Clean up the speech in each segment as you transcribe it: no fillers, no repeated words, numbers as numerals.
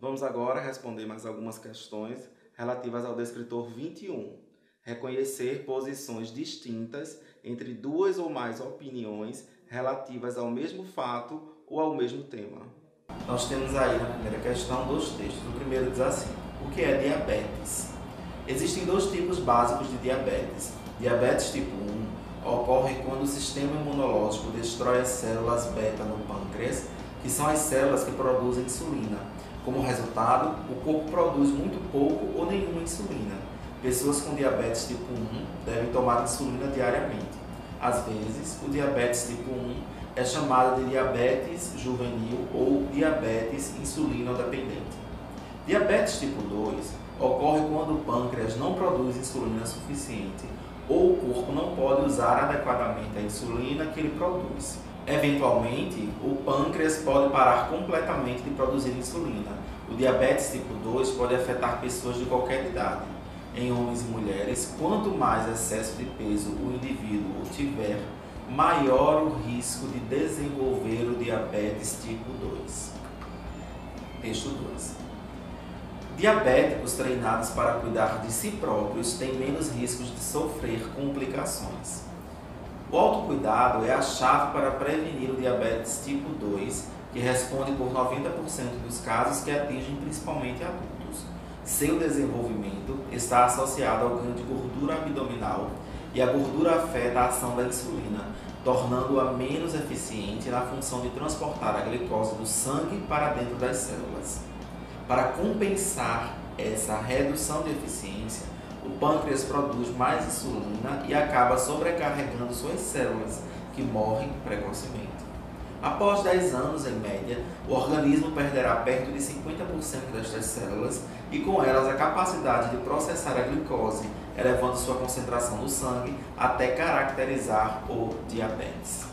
Vamos agora responder mais algumas questões relativas ao descritor 21. Reconhecer posições distintas entre duas ou mais opiniões relativas ao mesmo fato ou ao mesmo tema. Nós temos aí na primeira questão dois textos. O primeiro diz assim: o que é diabetes? Existem dois tipos básicos de diabetes. Diabetes tipo 1 ocorre quando o sistema imunológico destrói as células beta no pâncreas, que são as células que produzem insulina. Como resultado, o corpo produz muito pouco ou nenhuma insulina. Pessoas com diabetes tipo 1 devem tomar insulina diariamente. Às vezes, o diabetes tipo 1 é chamado de diabetes juvenil ou diabetes insulinodependente. Diabetes tipo 2 ocorre quando o pâncreas não produz insulina suficiente ou o corpo não pode usar adequadamente a insulina que ele produz. Eventualmente, o pâncreas pode parar completamente de produzir insulina. O diabetes tipo 2 pode afetar pessoas de qualquer idade. Em homens e mulheres, quanto mais excesso de peso o indivíduo tiver, maior o risco de desenvolver o diabetes tipo 2. Texto 2. Diabéticos treinados para cuidar de si próprios têm menos riscos de sofrer complicações. O autocuidado é a chave para prevenir o diabetes tipo 2, que responde por 90% dos casos que atingem principalmente adultos. Seu desenvolvimento está associado ao ganho de gordura abdominal e a gordura afeta a ação da insulina, tornando-a menos eficiente na função de transportar a glicose do sangue para dentro das células. Para compensar essa redução de eficiência, o pâncreas produz mais insulina e acaba sobrecarregando suas células, que morrem precocemente. Após 10 anos, em média, o organismo perderá perto de 50% destas células e com elas a capacidade de processar a glicose, elevando sua concentração no sangue até caracterizar o diabetes.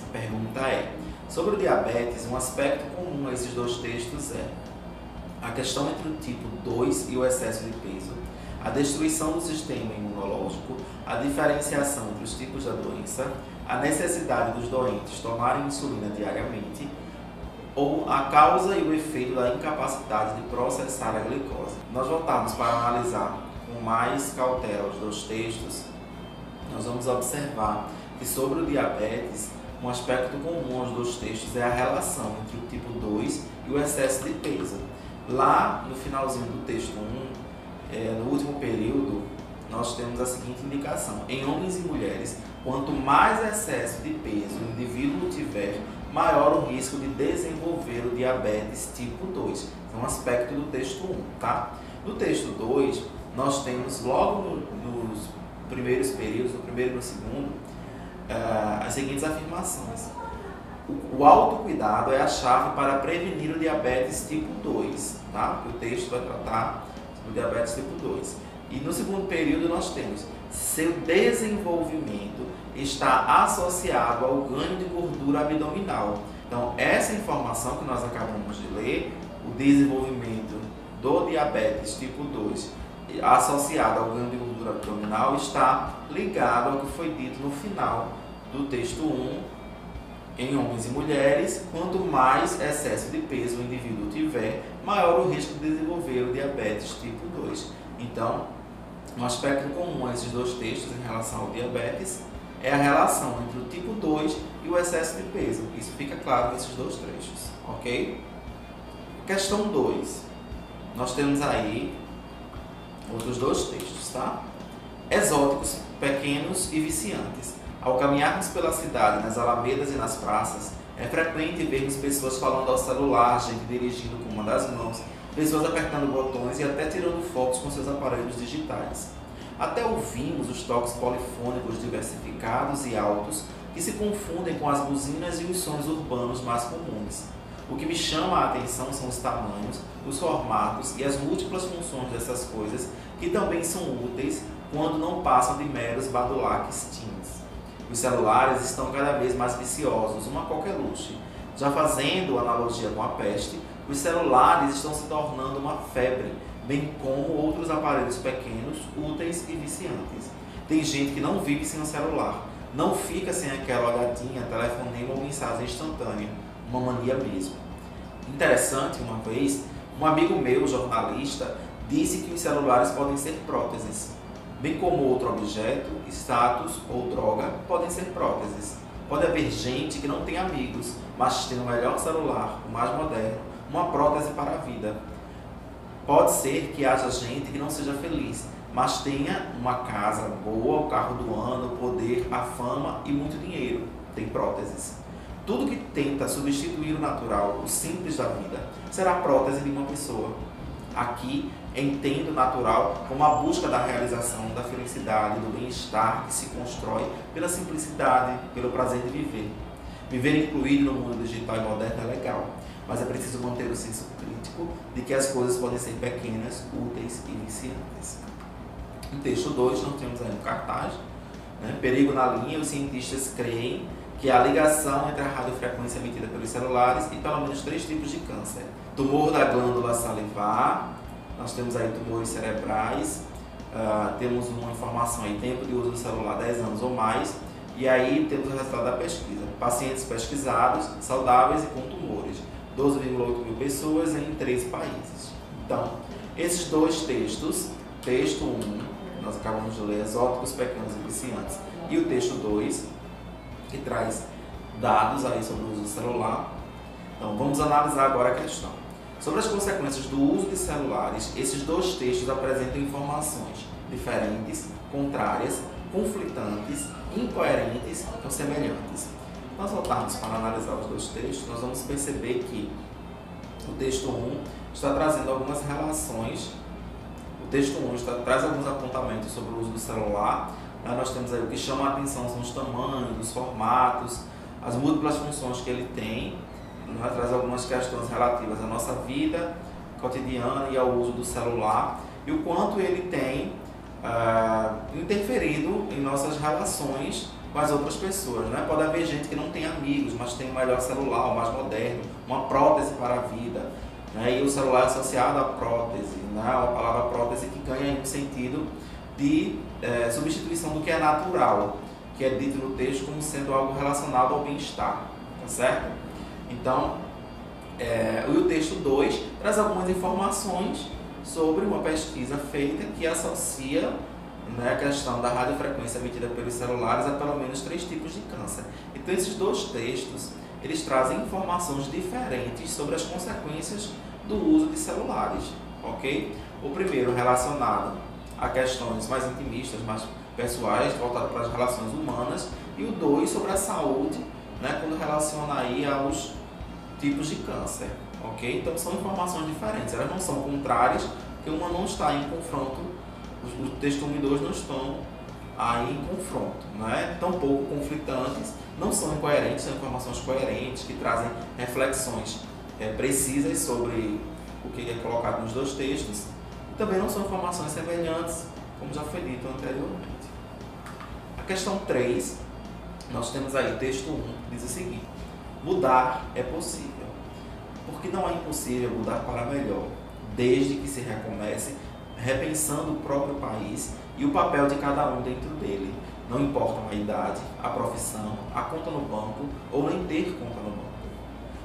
A pergunta é: sobre o diabetes, um aspecto comum a esses dois textos é a questão entre o tipo 2 e o excesso de peso, a destruição do sistema imunológico, a diferenciação entre os tipos da doença, a necessidade dos doentes tomarem insulina diariamente, ou a causa e o efeito da incapacidade de processar a glicose. Nós voltamos para analisar com mais cautela os dois textos. Nós vamos observar que sobre o diabetes, um aspecto comum aos dois textos é a relação entre o tipo 2 e o excesso de peso. Lá no finalzinho do texto 1, no último período, nós temos a seguinte indicação: em homens e mulheres, quanto mais excesso de peso o indivíduo tiver, maior o risco de desenvolver o diabetes tipo 2. É um aspecto do texto 1, tá? No texto 2, nós temos logo nos primeiros períodos, no primeiro e no segundo, as seguintes afirmações: o autocuidado é a chave para prevenir o diabetes tipo 2, tá? O texto vai tratar do diabetes tipo 2. E no segundo período nós temos: seu desenvolvimento está associado ao ganho de gordura abdominal. Então, essa informação que nós acabamos de ler, o desenvolvimento do diabetes tipo 2 associado ao ganho de gordura abdominal, está ligado ao que foi dito no final do texto 1. Em homens e mulheres, quanto mais excesso de peso o indivíduo tiver, maior o risco de desenvolver o diabetes tipo 2. Então, um aspecto comum a esses dois textos em relação ao diabetes é a relação entre o tipo 2 e o excesso de peso. Isso fica claro nesses dois trechos, ok? Questão 2. Nós temos aí outros dois textos, tá? Exóticos, pequenos e viciantes. Ao caminharmos pela cidade, nas alamedas e nas praças, é frequente vermos pessoas falando ao celular, gente dirigindo com uma das mãos, pessoas apertando botões e até tirando fotos com seus aparelhos digitais. Até ouvimos os toques polifônicos diversificados e altos que se confundem com as buzinas e os sons urbanos mais comuns. O que me chama a atenção são os tamanhos, os formatos e as múltiplas funções dessas coisas, que também são úteis quando não passam de meros badulaques teens. Os celulares estão cada vez mais viciosos, uma coqueluche. Já fazendo analogia com a peste, os celulares estão se tornando uma febre, bem como outros aparelhos pequenos, úteis e viciantes. Tem gente que não vive sem o celular, não fica sem aquela olhadinha, telefonema ou mensagem instantânea, uma mania mesmo. Interessante, uma vez, Um amigo meu, jornalista, disse que os celulares podem ser próteses, bem como outro objeto, status ou droga podem ser próteses. Pode haver gente que não tem amigos, mas tem o melhor celular, o mais moderno, uma prótese para a vida. Pode ser que haja gente que não seja feliz, mas tenha uma casa boa, o carro do ano, o poder, a fama e muito dinheiro. Tem próteses. Tudo que tenta substituir o natural, o simples da vida, será prótese de uma pessoa. Aqui, entendo o natural como a busca da realização, da felicidade, do bem-estar que se constrói pela simplicidade, pelo prazer de viver. Viver incluído no mundo digital e moderno é legal, mas é preciso manter o senso crítico de que as coisas podem ser pequenas, úteis e viciantes. No texto 2, nós temos aí um cartaz, né? Perigo na linha, os cientistas creem que há ligação entre a radiofrequência emitida pelos celulares e pelo menos 3 tipos de câncer. Tumor da glândula salivar, nós temos aí tumores cerebrais, temos uma informação aí, tempo de uso do celular 10 anos ou mais, e aí temos o resultado da pesquisa. Pacientes pesquisados, saudáveis e com tumores, 12,8 mil pessoas em 13 países. Então, esses dois textos, texto 1, nós acabamos de ler, exóticos, pequenos e viciantes, e o texto 2, que traz dados aí sobre o uso do celular. Então, vamos analisar agora a questão. Sobre as consequências do uso de celulares, esses dois textos apresentam informações diferentes, contrárias, conflitantes, incoerentes ou semelhantes. Nós voltarmos para analisar os dois textos, nós vamos perceber que o texto 1 está trazendo algumas relações. O texto 1 traz alguns apontamentos sobre o uso do celular. Nós temos aí o que chama a atenção são os tamanhos, os formatos, as múltiplas funções que ele tem. Traz algumas questões relativas à nossa vida cotidiana e ao uso do celular e o quanto ele tem interferido em nossas relações com as outras pessoas, né? Pode haver gente que não tem amigos, mas tem o melhor celular, o mais moderno, uma prótese para a vida, né? E o celular é associado à prótese, né? A palavra prótese que ganha um sentido de substituição do que é natural, que é dito no texto como sendo algo relacionado ao bem-estar, tá certo? Então, o texto 2 traz algumas informações sobre uma pesquisa feita que associa, né, a questão da radiofrequência emitida pelos celulares a pelo menos 3 tipos de câncer. Então, esses dois textos, eles trazem informações diferentes sobre as consequências do uso de celulares, ok? O primeiro relacionado a questões mais intimistas, mais pessoais, voltado para as relações humanas, e o 2 sobre a saúde, né, quando relaciona aí aos tipos de câncer, ok? Então são informações diferentes, elas não são contrárias, porque uma não está em confronto, o texto 1 e 2 não estão aí em confronto, né? Tampouco conflitantes, não são incoerentes, são informações coerentes, que trazem reflexões precisas sobre o que é colocado nos dois textos, e também não são informações semelhantes, como já foi dito anteriormente. A questão 3, nós temos aí texto 1, diz o seguinte: mudar é possível, porque não é impossível mudar para melhor, desde que se recomece repensando o próprio país e o papel de cada um dentro dele. Não importam a idade, a profissão, a conta no banco ou nem ter conta no banco.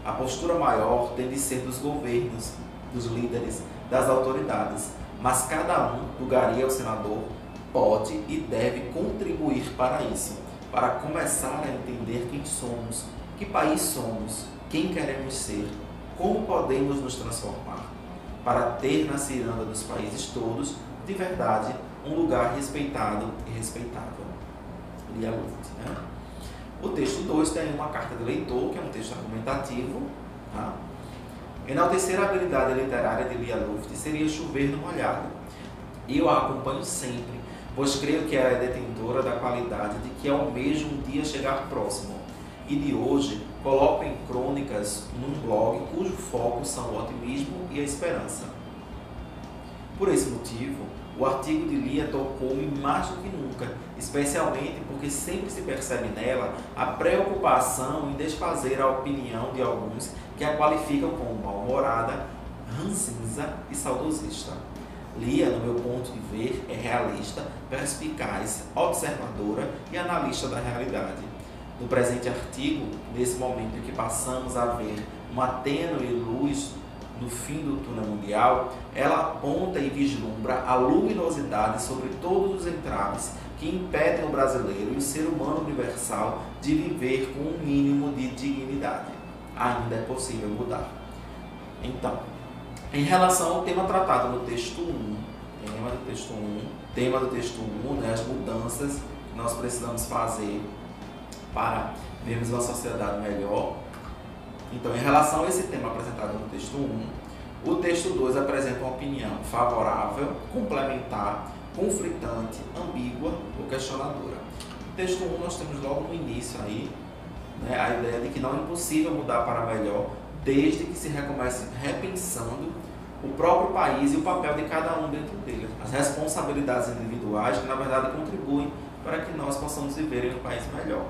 A postura maior tem de ser dos governos, dos líderes, das autoridades, mas cada um, do gari ao senador, pode e deve contribuir para isso, para começar a entender quem somos, que país somos, quem queremos ser, como podemos nos transformar, para ter na ciranda dos países todos, de verdade, um lugar respeitado e respeitável. Lia Luft, né? O texto 2 tem uma carta de leitor, que é um texto argumentativo. Tá? Enaltecer a habilidade literária de Lia Luft seria chover no molhado. E eu a acompanho sempre, pois creio que ela é detentora da qualidade de que almejo um dia chegar próximo. E de hoje, coloco em crônicas num blog cujo foco são o otimismo e a esperança. Por esse motivo, o artigo de Lia tocou-me mais do que nunca, especialmente porque sempre se percebe nela a preocupação em desfazer a opinião de alguns que a qualificam como mal-humorada, ranzinza e saudosista. Lia, no meu ponto de ver, é realista, perspicaz, observadora e analista da realidade. No presente artigo, nesse momento em que passamos a ver uma tênue luz do fim do túnel mundial, ela aponta e vislumbra a luminosidade sobre todos os entraves que impedem o brasileiro e o ser humano universal de viver com um mínimo de dignidade. Ainda é possível mudar. Então, em relação ao tema tratado no texto 1, tema do texto 1, né, as mudanças que nós precisamos fazer para vermos uma sociedade melhor. Então, em relação a esse tema apresentado no texto 1, o texto 2 apresenta uma opinião favorável, complementar, conflitante, ambígua ou questionadora. No texto 1 nós temos logo no início aí, né, a ideia de que não é impossível mudar para melhor desde que se recomece repensando o próprio país e o papel de cada um dentro dele, as responsabilidades individuais que na verdade contribuem para que nós possamos viver em um país melhor.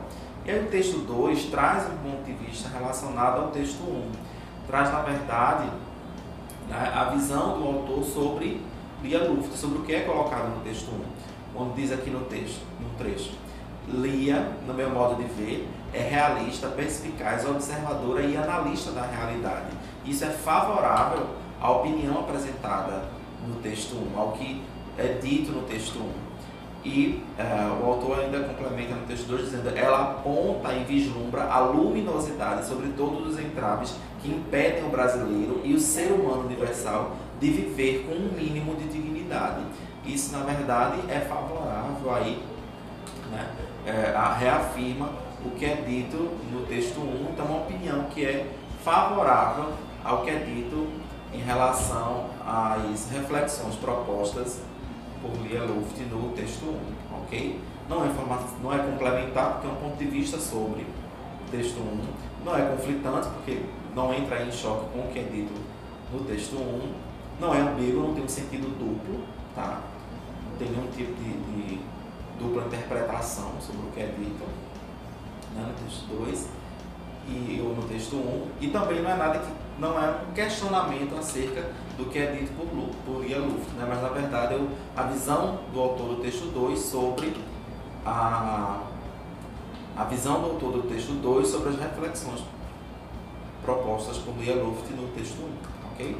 E aí o texto 2 traz um ponto de vista relacionado ao texto 1, traz na verdade, né, a visão do autor sobre Lia Luft, sobre o que é colocado no texto 1, onde diz aqui no trecho, Lia, no meu modo de ver, é realista, perspicaz, observadora e analista da realidade. Isso é favorável à opinião apresentada no texto 1, ao que é dito no texto 1. E o autor ainda complementa no texto 2 dizendo: ela aponta e vislumbra a luminosidade sobre todos os entraves que impedem o brasileiro e o ser humano universal de viver com um mínimo de dignidade. Isso, na verdade, é favorável aí, né, reafirma o que é dito no texto 1, então uma opinião que é favorável ao que é dito em relação às reflexões propostas por Lia Luft no texto 1, ok? Não é complementar, porque é um ponto de vista sobre o texto 1, não é conflitante, porque não entra em choque com o que é dito no texto 1, não é ambíguo, não tem um sentido duplo, tá? Não tem nenhum tipo de dupla interpretação sobre o que é dito, né, no texto 2 ou no texto 1, e também não é um questionamento acerca do que é dito por Lia Luft, né, mas na verdade a visão do autor do texto 2 sobre a visão do autor do texto 2 sobre as reflexões propostas por Lia Luft no texto 1, ok?